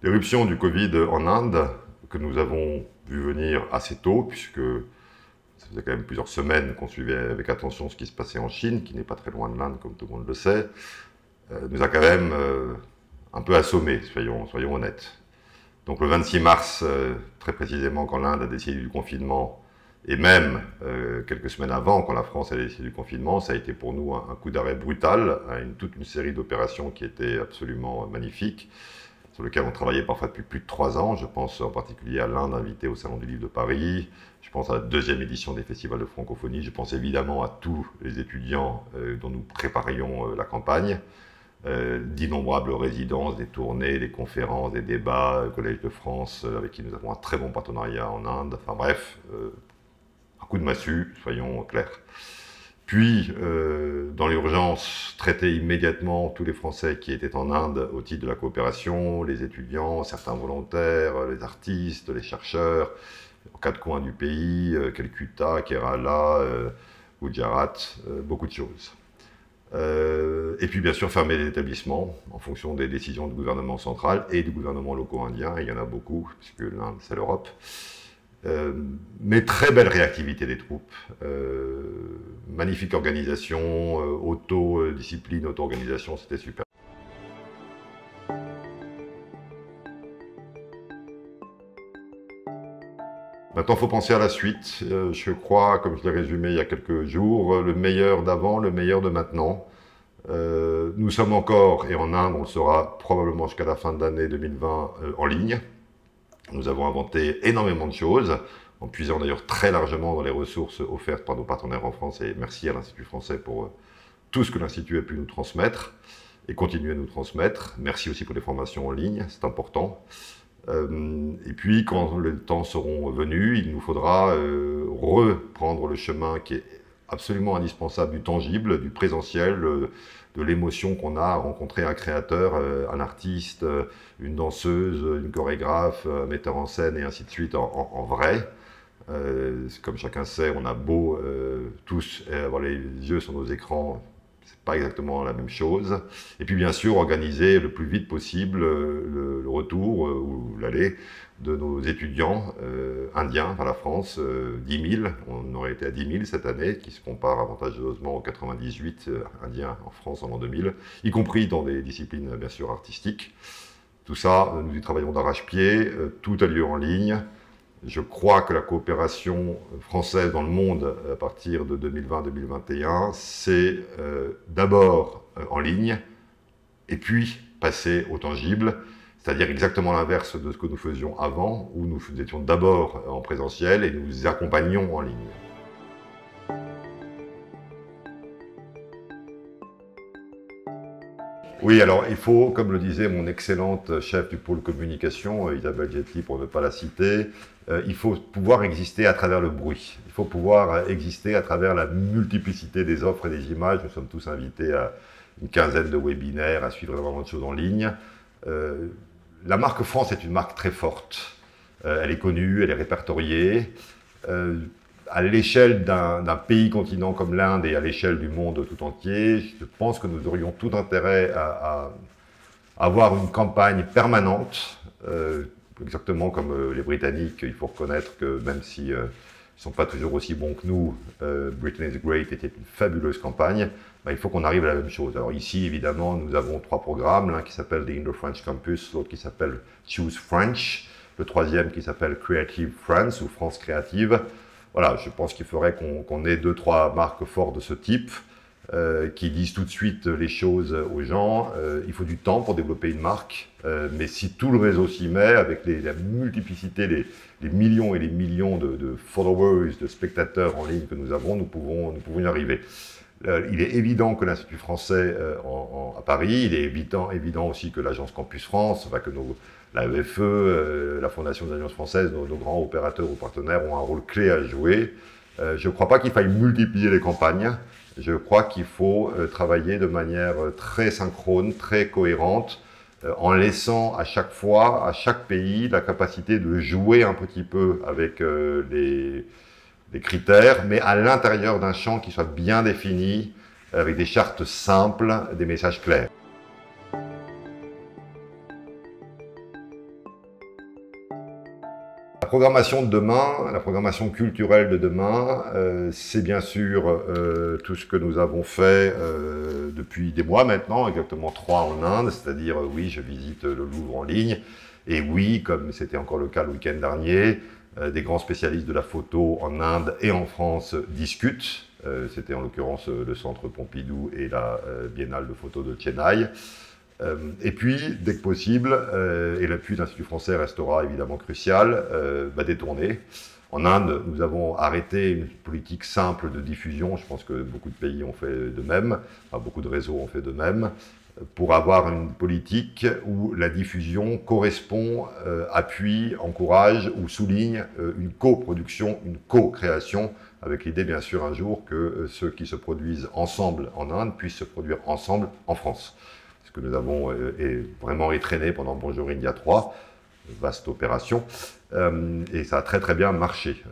L'éruption du Covid en Inde, que nous avons vu venir assez tôt, puisque ça faisait quand même plusieurs semaines qu'on suivait avec attention ce qui se passait en Chine, qui n'est pas très loin de l'Inde, comme tout le monde le sait, nous a quand même un peu assommés, soyons honnêtes. Donc le 26 mars, très précisément, quand l'Inde a décidé du confinement, et même quelques semaines avant, quand la France a décidé du confinement, ça a été pour nous un coup d'arrêt brutal à toute une série d'opérations qui étaient absolument magnifiques, sur lequel on travaillait parfois depuis plus de 3 ans. Je pense en particulier à l'Inde invitée au Salon du Livre de Paris, je pense à la 2e édition des festivals de francophonie, je pense évidemment à tous les étudiants dont nous préparions la campagne, d'innombrables résidences, des tournées, des conférences, des débats, le Collège de France, avec qui nous avons un très bon partenariat en Inde, enfin bref, un coup de massue, soyons clairs. Puis, dans l'urgence, traiter immédiatement tous les Français qui étaient en Inde au titre de la coopération, les étudiants, certains volontaires, les artistes, les chercheurs, aux 4 coins du pays, Calcutta, Kerala, Gujarat, beaucoup de choses. Et puis, bien sûr, fermer les établissements en fonction des décisions du gouvernement central et du gouvernement locaux-indien, il y en a beaucoup, puisque l'Inde, c'est l'Europe. Mais très belle réactivité des troupes, magnifique organisation, autodiscipline, auto-organisation, c'était super. Maintenant, il faut penser à la suite. Je crois, comme je l'ai résumé il y a quelques jours, le meilleur d'avant, le meilleur de maintenant. Nous sommes encore, et en Inde, on le sera probablement jusqu'à la fin de l'année 2020 en ligne. Nous avons inventé énormément de choses, en puisant d'ailleurs très largement dans les ressources offertes par nos partenaires en France, et merci à l'Institut français pour tout ce que l'Institut a pu nous transmettre, et continuer à nous transmettre. Merci aussi pour les formations en ligne, c'est important. Et puis, quand les temps seront venus, il nous faudra reprendre le chemin qui est absolument indispensable du tangible, du présentiel, de l'émotion qu'on a à rencontrer un créateur, un artiste, une danseuse, une chorégraphe, un metteur en scène et ainsi de suite en vrai. Comme chacun sait, on a beau tous avoir les yeux sur nos écrans, c'est pas exactement la même chose. Et puis bien sûr, organiser le plus vite possible le retour ou l'aller de nos étudiants indiens vers la France, 10 000. On aurait été à 10 000 cette année, qui se compare avantageusement aux 98 indiens en France en l'an 2000, y compris dans des disciplines bien sûr artistiques. Tout ça, nous y travaillons d'arrache-pied, tout a lieu en ligne. Je crois que la coopération française dans le monde à partir de 2020-2021, c'est d'abord en ligne et puis passer au tangible, c'est-à-dire exactement l'inverse de ce que nous faisions avant, où nous étions d'abord en présentiel et nous accompagnions en ligne. Oui, alors il faut, comme le disait mon excellente chef du pôle communication, Isabelle Getty pour ne pas la citer, il faut pouvoir exister à travers le bruit. Il faut pouvoir exister à travers la multiplicité des offres et des images. Nous sommes tous invités à une quinzaine de webinaires, à suivre énormément de choses en ligne. La marque France est une marque très forte. Elle est connue, elle est répertoriée. À l'échelle d'un pays-continent comme l'Inde et à l'échelle du monde tout entier, je pense que nous aurions tout intérêt à avoir une campagne permanente, exactement comme les Britanniques. Il faut reconnaître que même si ils ne sont pas toujours aussi bons que nous, Britain is Great était une fabuleuse campagne, ben, il faut qu'on arrive à la même chose. Alors ici, évidemment, nous avons 3 programmes, l'un qui s'appelle The Indo-French Campus, l'autre qui s'appelle Choose French, le 3e qui s'appelle Creative France ou France Créative. Voilà, je pense qu'il faudrait qu'on ait 2-3 marques fortes de ce type qui disent tout de suite les choses aux gens. Il faut du temps pour développer une marque, mais si tout le réseau s'y met, avec la multiplicité, les millions et les millions de followers, de spectateurs en ligne que nous avons, nous pouvons y arriver. Il est évident que l'Institut français à Paris, il est évident aussi que l'Agence Campus France, enfin que la EFE, la Fondation des Alliances françaises, nos grands opérateurs ou partenaires ont un rôle clé à jouer. Je ne crois pas qu'il faille multiplier les campagnes. Je crois qu'il faut travailler de manière très synchrone, très cohérente, en laissant à chaque fois, à chaque pays, la capacité de jouer un petit peu avec les critères, mais à l'intérieur d'un champ qui soit bien défini, avec des chartes simples, des messages clairs. programmation de demain, la programmation culturelle de demain, c'est bien sûr tout ce que nous avons fait depuis des mois maintenant, exactement 3 en Inde, c'est-à-dire oui, je visite le Louvre en ligne, et oui, comme c'était encore le cas le week-end dernier, des grands spécialistes de la photo en Inde et en France discutent. C'était en l'occurrence le Centre Pompidou et la Biennale de photo de Chennai. Et puis, dès que possible, et l'appui de l'Institut français restera évidemment crucial, des tournées. En Inde, nous avons arrêté une politique simple de diffusion, je pense que beaucoup de pays ont fait de même, enfin, beaucoup de réseaux ont fait de même, pour avoir une politique où la diffusion correspond, appuie, encourage ou souligne une coproduction, une co-création, avec l'idée bien sûr un jour que ceux qui se produisent ensemble en Inde puissent se produire ensemble en France. Ce que nous avons vraiment étraîné pendant Bonjour India 3, vaste opération, et ça a très très bien marché.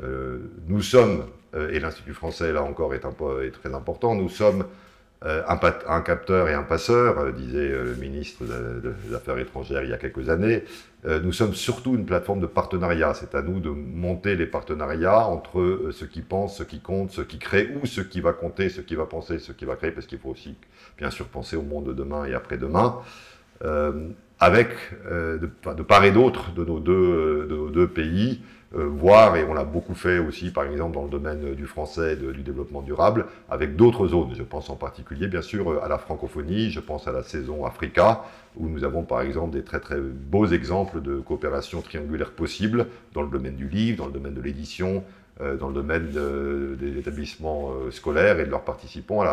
Nous sommes, et l'Institut français là encore est très important, nous sommes un capteur et un passeur, disait le ministre des Affaires étrangères il y a quelques années. Nous sommes surtout une plateforme de partenariat. C'est à nous de monter les partenariats entre ceux qui pensent, ceux qui comptent, ceux qui créent, ou ceux qui va compter, ceux qui va penser, ceux qui va créer, parce qu'il faut aussi, bien sûr, penser au monde de demain et après-demain, avec, de part et d'autre de nos deux pays, voir, et on l'a beaucoup fait aussi, par exemple, dans le domaine du français, du développement durable, avec d'autres zones. Je pense en particulier, bien sûr, à la francophonie, je pense à la saison Africa, où nous avons, par exemple, des très très beaux exemples de coopération triangulaire possible dans le domaine du livre, dans le domaine de l'édition, dans le domaine des établissements scolaires et de leur participation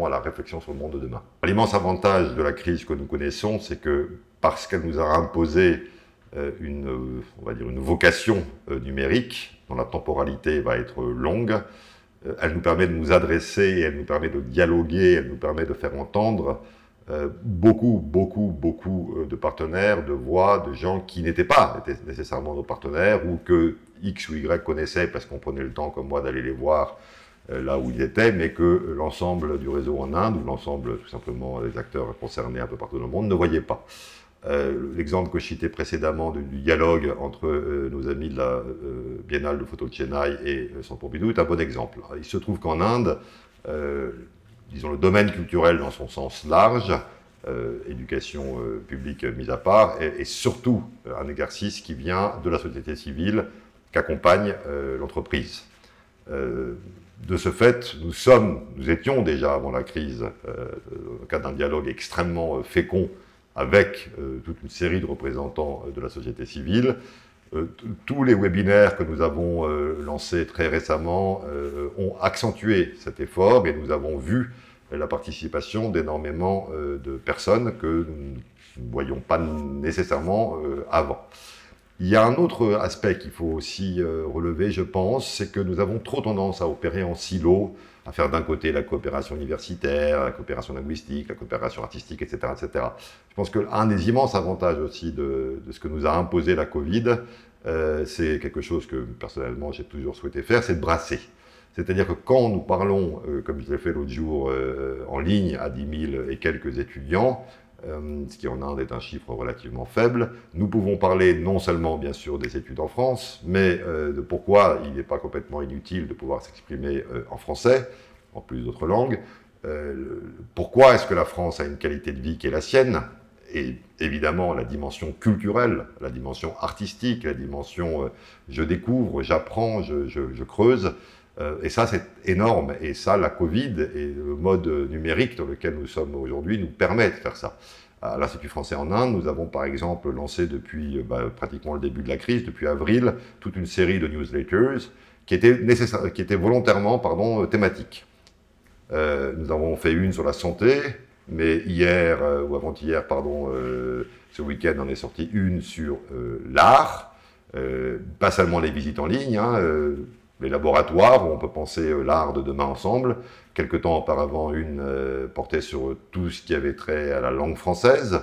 à la réflexion sur le monde de demain. L'immense avantage de la crise que nous connaissons, c'est que parce qu'elle nous a imposé on va dire une vocation numérique, dont la temporalité va être longue, elle nous permet de nous adresser, elle nous permet de dialoguer, elle nous permet de faire entendre beaucoup de partenaires, de voix, de gens qui n'étaient pas nécessairement nos partenaires, ou que X ou Y connaissaient parce qu'on prenait le temps, comme moi, d'aller les voir là où ils étaient, mais que l'ensemble du réseau en Inde, ou l'ensemble tout simplement des acteurs concernés un peu partout dans le monde, ne voyaient pas. L'exemple que je citais précédemment du dialogue entre nos amis de la Biennale de photo de Chennai et Centre Pompidou est un bon exemple. Il se trouve qu'en Inde, disons le domaine culturel dans son sens large, éducation publique mise à part, est surtout un exercice qui vient de la société civile qu'accompagne l'entreprise. De ce fait, nous étions déjà avant la crise, dans le cadre d'un dialogue extrêmement fécond avec toute une série de représentants de la société civile. Tous les webinaires que nous avons lancés très récemment ont accentué cet effort, et nous avons vu la participation d'énormément de personnes que nous ne voyions pas nécessairement avant. Il y a un autre aspect qu'il faut aussi relever, je pense, c'est que nous avons trop tendance à opérer en silo, à faire d'un côté la coopération universitaire, la coopération linguistique, la coopération artistique, etc. etc. Je pense qu'un des immenses avantages aussi de ce que nous a imposé la Covid, c'est quelque chose que personnellement j'ai toujours souhaité faire, c'est de brasser. C'est-à-dire que quand nous parlons, comme je l'ai fait l'autre jour, en ligne à 10 000 et quelques étudiants, ce qui en Inde est un chiffre relativement faible, nous pouvons parler non seulement bien sûr des études en France, mais de pourquoi il n'est pas complètement inutile de pouvoir s'exprimer en français, en plus d'autres langues, pourquoi est-ce que la France a une qualité de vie qui est la sienne, et évidemment la dimension culturelle, la dimension artistique, la dimension je découvre, j'apprends, je creuse. Et ça, c'est énorme. Et ça, la Covid et le mode numérique dans lequel nous sommes aujourd'hui nous permet de faire ça. À l'Institut français en Inde, nous avons par exemple lancé depuis pratiquement le début de la crise, depuis avril, toute une série de newsletters qui étaient volontairement thématiques. Nous avons fait une sur la santé, mais hier, ou avant-hier, ce week-end, on est sorti une sur l'art, pas seulement les visites en ligne, les laboratoires, où on peut penser l'art de demain ensemble. Quelque temps auparavant, une portait sur tout ce qui avait trait à la langue française.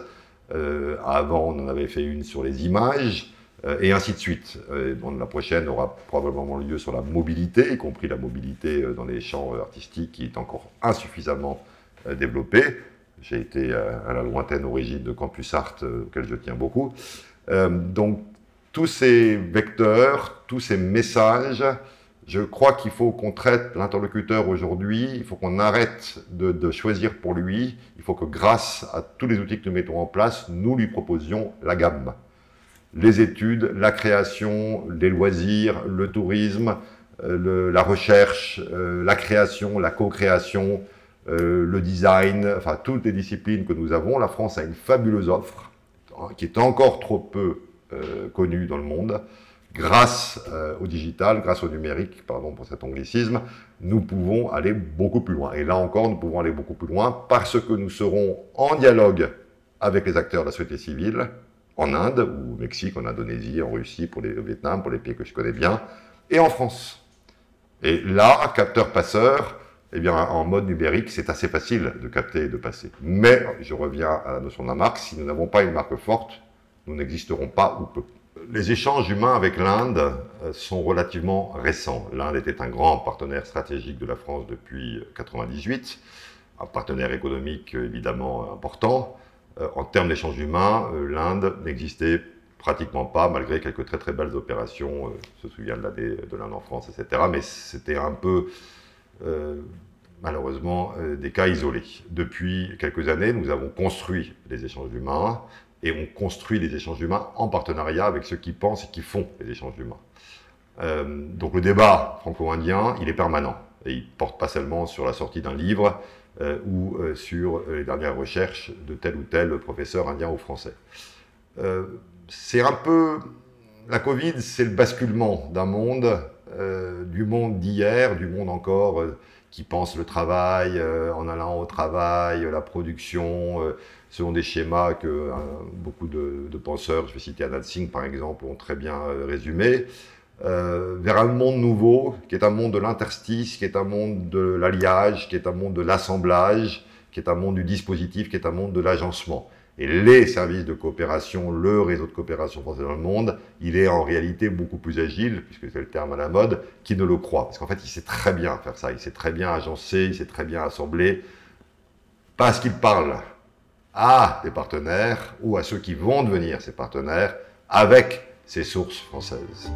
Avant, on en avait fait une sur les images, et ainsi de suite. La prochaine aura probablement lieu sur la mobilité, y compris la mobilité dans les champs artistiques, qui est encore insuffisamment développée. J'ai été à la lointaine origine de Campus Art, auquel je tiens beaucoup. Donc, tous ces vecteurs, tous ces messages, je crois qu'il faut qu'on traite l'interlocuteur aujourd'hui, il faut qu'on arrête de choisir pour lui, il faut que grâce à tous les outils que nous mettons en place, nous lui proposions la gamme. Les études, la création, les loisirs, le tourisme, la recherche, la création, la co-création, le design, enfin toutes les disciplines que nous avons. La France a une fabuleuse offre qui est encore trop peu connue dans le monde. Grâce au digital, grâce au numérique, pardon pour cet anglicisme, nous pouvons aller beaucoup plus loin. Et là encore, nous pouvons aller beaucoup plus loin parce que nous serons en dialogue avec les acteurs de la société civile, en Inde, ou au Mexique, en Indonésie, en Russie, au Vietnam, pour les pays que je connais bien, et en France. Et là, capteur-passeur, eh bien, en mode numérique, c'est assez facile de capter et de passer. Mais, je reviens à la notion de la marque, si nous n'avons pas une marque forte, nous n'existerons pas ou peu. Les échanges humains avec l'Inde sont relativement récents. L'Inde était un grand partenaire stratégique de la France depuis 1998, un partenaire économique évidemment important. En termes d'échanges humains, l'Inde n'existait pratiquement pas, malgré quelques très très belles opérations. Je me souviens de l'année de l'Inde en France, etc. Mais c'était un peu, malheureusement, des cas isolés. Depuis quelques années, nous avons construit les échanges humains, et on construit les échanges humains en partenariat avec ceux qui pensent et qui font les échanges humains. Donc le débat franco-indien, il est permanent. Et il ne porte pas seulement sur la sortie d'un livre ou sur les dernières recherches de tel ou tel professeur indien ou français. C'est un peu... La Covid, c'est le basculement d'un monde, du monde d'hier, du monde encore qui pense le travail, en allant au travail, la production, selon des schémas que beaucoup de penseurs, je vais citer Anand Singh par exemple, ont très bien résumé, vers un monde nouveau, qui est un monde de l'interstice, qui est un monde de l'alliage, qui est un monde de l'assemblage, qui est un monde du dispositif, qui est un monde de l'agencement. Et les services de coopération, le réseau de coopération français dans le monde, il est en réalité beaucoup plus agile, puisque c'est le terme à la mode, qu'il ne le croit. Parce qu'en fait, il sait très bien faire ça, il sait très bien agencer, il sait très bien assembler, parce qu'il parle à des partenaires ou à ceux qui vont devenir ses partenaires avec ses sources françaises.